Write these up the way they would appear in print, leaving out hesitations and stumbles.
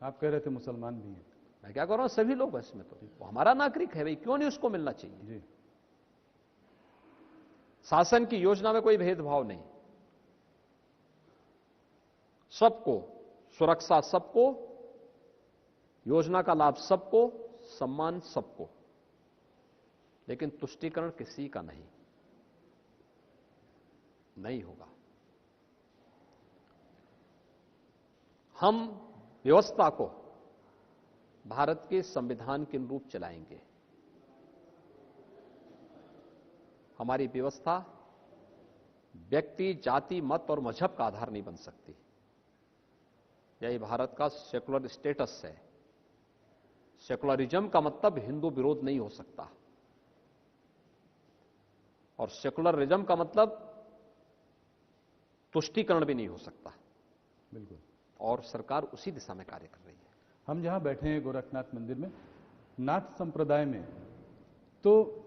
आप कह रहे थे मुसलमान भी हैं। मैं क्या कर रहा हूं, सभी लोग हैं इसमें, तो वो हमारा नागरिक है भाई, क्यों नहीं उसको मिलना चाहिए। जी। शासन की योजना में कोई भेदभाव नहीं, सबको सुरक्षा, सबको योजना का लाभ, सबको सम्मान, सबको, लेकिन तुष्टीकरण किसी का नहीं होगा। हम व्यवस्था को भारत के संविधान के अनुरूप चलाएंगे। हमारी व्यवस्था व्यक्ति, जाति, मत और मजहब का आधार नहीं बन सकती। यही भारत का सेकुलर स्टेटस है। सेकुलरिज्म का मतलब हिंदू विरोध नहीं हो सकता, और सेकुलरिज्म का मतलब तुष्टीकरण भी नहीं हो सकता। बिल्कुल। और सरकार उसी दिशा में कार्य कर रही है। हम जहां बैठे हैं गोरखनाथ मंदिर में, नाथ संप्रदाय में तो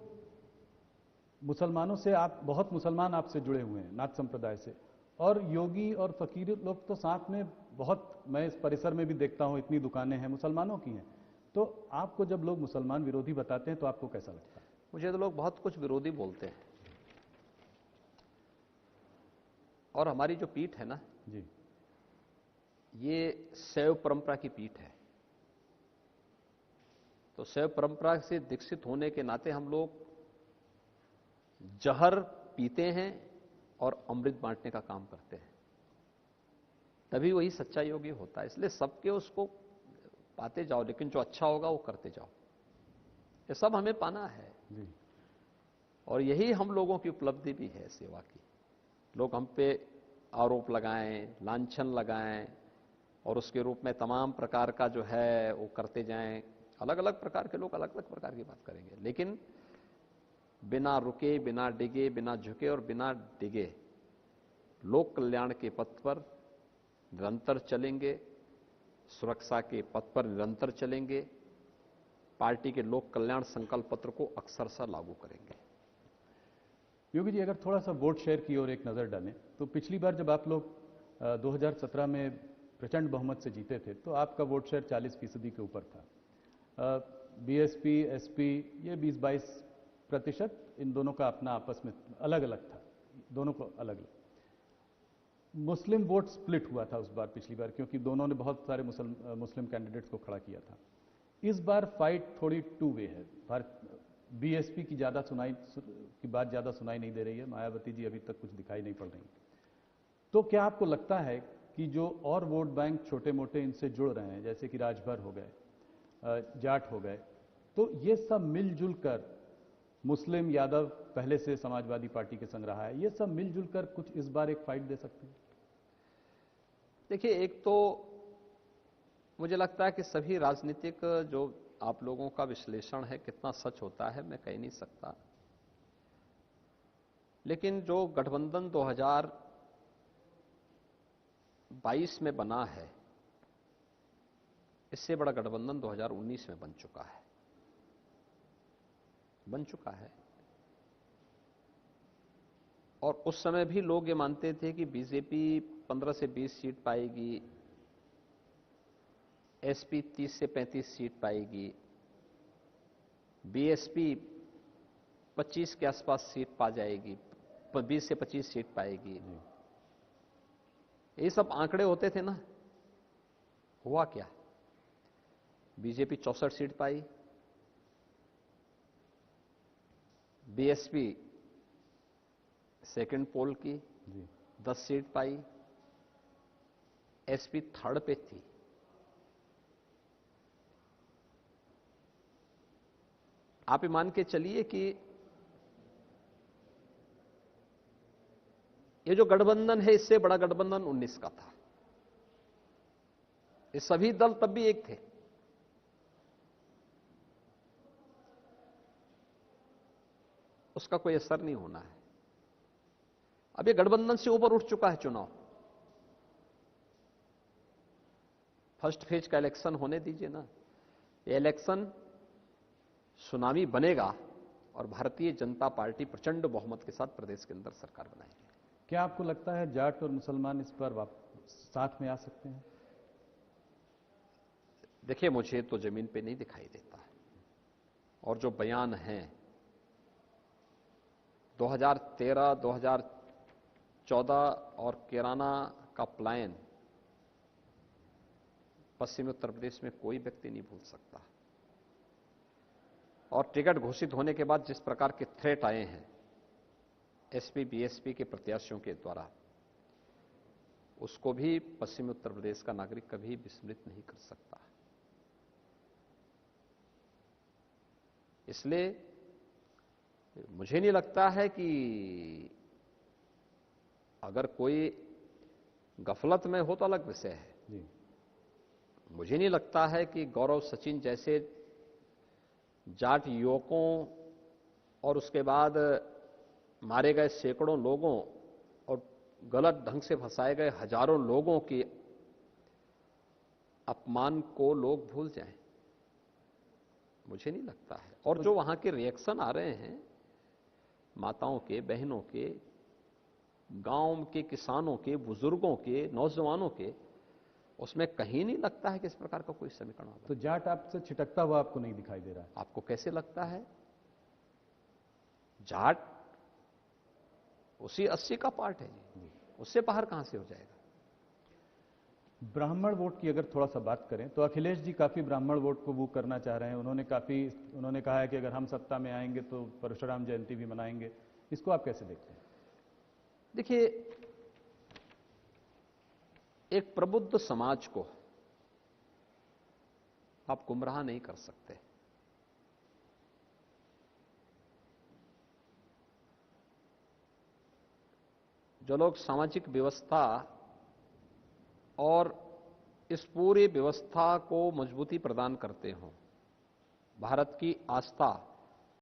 मुसलमानों से आप, बहुत मुसलमान आपसे जुड़े हुए हैं नाथ संप्रदाय से, और योगी और फकीर लोग तो साथ में बहुत, मैं इस परिसर में भी देखता हूं इतनी दुकानें हैं मुसलमानों की हैं। तो आपको जब लोग मुसलमान विरोधी बताते हैं तो आपको कैसा लगता है? मुझे तो लोग बहुत कुछ विरोधी बोलते हैं, और हमारी जो पीठ है ना जी। ये शैव परंपरा की पीठ है। तो शैव परंपरा से दीक्षित होने के नाते हम लोग जहर पीते हैं और अमृत बांटने का काम करते हैं, तभी वही सच्चा योगी होता है। इसलिए सबके उसको पाते जाओ, लेकिन जो अच्छा होगा वो करते जाओ। ये सब हमें पाना है जी। और यही हम लोगों की उपलब्धि भी है सेवा की। लोग हम पे आरोप लगाएं, लांछन लगाएं और उसके रूप में तमाम प्रकार का जो है वो करते जाएं। अलग अलग प्रकार के लोग अलग अलग प्रकार की बात करेंगे, लेकिन बिना रुके, बिना डिगे, बिना झुके और बिना डिगे लोक कल्याण के पथ पर निरंतर चलेंगे, सुरक्षा के पथ पर निरंतर चलेंगे, पार्टी के लोक कल्याण संकल्प पत्र को अक्षरशः लागू करेंगे। योगी जी, अगर थोड़ा सा वोट शेयर की ओर एक नज़र डालें तो पिछली बार जब आप लोग 2017 में प्रचंड बहुमत से जीते थे तो आपका वोट शेयर 40% के ऊपर था। बीएसपी, एसपी ये 20-22%, इन दोनों का अपना आपस में अलग अलग था, दोनों को अलग अलग। मुस्लिम वोट स्प्लिट हुआ था उस बार, पिछली बार, क्योंकि दोनों ने बहुत सारे मुस्लिम कैंडिडेट्स को खड़ा किया था। इस बार फाइट थोड़ी टू वे है। बीएसपी की बात ज़्यादा सुनाई नहीं दे रही है, मायावती जी अभी तक कुछ दिखाई नहीं पड़ रही। तो क्या आपको लगता है कि जो और वोट बैंक छोटे मोटे इनसे जुड़ रहे हैं, जैसे कि राजभर हो गए, जाट हो गए, तो ये सब मिलजुल कर, मुस्लिम यादव पहले से समाजवादी पार्टी के संग रहा है, ये सब मिलजुल कर कुछ इस बार एक फाइट दे सकते हैं? देखिए, एक तो मुझे लगता है कि सभी राजनीतिक जो आप लोगों का विश्लेषण है कितना सच होता है मैं कह नहीं सकता, लेकिन जो गठबंधन 2022 में बना है, इससे बड़ा गठबंधन 2019 में बन चुका है। और उस समय भी लोग ये मानते थे कि बीजेपी 15 से 20 सीट पाएगी, एसपी 30 से 35 सीट पाएगी, बीएसपी 25 के आसपास सीट पा जाएगी, 20 से 25 सीट पाएगी। ये सब आंकड़े होते थे ना। हुआ क्या? बीजेपी 64 सीट पाई, बीएसपी सेकंड पोल की 10 सीट पाई, एसपी थर्ड पे थी। आप ये मान के चलिए कि ये जो गठबंधन है इससे बड़ा गठबंधन 19 का था। ये सभी दल तब भी एक थे। उसका कोई असर नहीं होना है। अब ये गठबंधन से ऊपर उठ चुका है चुनाव। फर्स्ट फेज का इलेक्शन होने दीजिए ना। ये इलेक्शन सुनामी बनेगा और भारतीय जनता पार्टी प्रचंड बहुमत के साथ प्रदेश के अंदर सरकार बनाएगी। क्या आपको लगता है जाट और मुसलमान इस पर साथ में आ सकते हैं? देखिए, मुझे तो जमीन पे नहीं दिखाई देता है। और जो बयान हैं 2013, 2014 और कैराना का प्लान पश्चिमी उत्तर प्रदेश में कोई व्यक्ति नहीं भूल सकता। और टिकट घोषित होने के बाद जिस प्रकार के थ्रेट आए हैं एसपी बीएसपी के प्रत्याशियों के द्वारा, उसको भी पश्चिमी उत्तर प्रदेश का नागरिक कभी विस्मृत नहीं कर सकता। इसलिए मुझे नहीं लगता है कि अगर कोई गफलत में हो तो अलग विषय है। जी। मुझे नहीं लगता है कि गौरव सचिन जैसे जाट युवकों और उसके बाद मारे गए सैकड़ों लोगों और गलत ढंग से फंसाए गए हजारों लोगों के अपमान को लोग भूल जाएं। मुझे नहीं लगता है। और जो वहां के रिएक्शन आ रहे हैं माताओं के, बहनों के, गांव के किसानों के, बुजुर्गों के, नौजवानों के, उसमें कहीं नहीं लगता है कि इस प्रकार का कोई समीकरण होगा। तो जाट आपसे छिटकता हुआ आपको नहीं दिखाई दे रहा है? आपको कैसे लगता है? जाट उसी 80 का पार्ट है जी, उससे बाहर कहां से हो जाएगा? ब्राह्मण वोट की अगर थोड़ा सा बात करें तो अखिलेश जी काफी ब्राह्मण वोट को बुक करना चाह रहे हैं। उन्होंने कहा है कि अगर हम सत्ता में आएंगे तो परशुराम जयंती भी मनाएंगे। इसको आप कैसे देखते हैं? देखिए, एक प्रबुद्ध समाज को आप गुमराह नहीं कर सकते। जो लोग सामाजिक व्यवस्था और इस पूरी व्यवस्था को मजबूती प्रदान करते हों, भारत की आस्था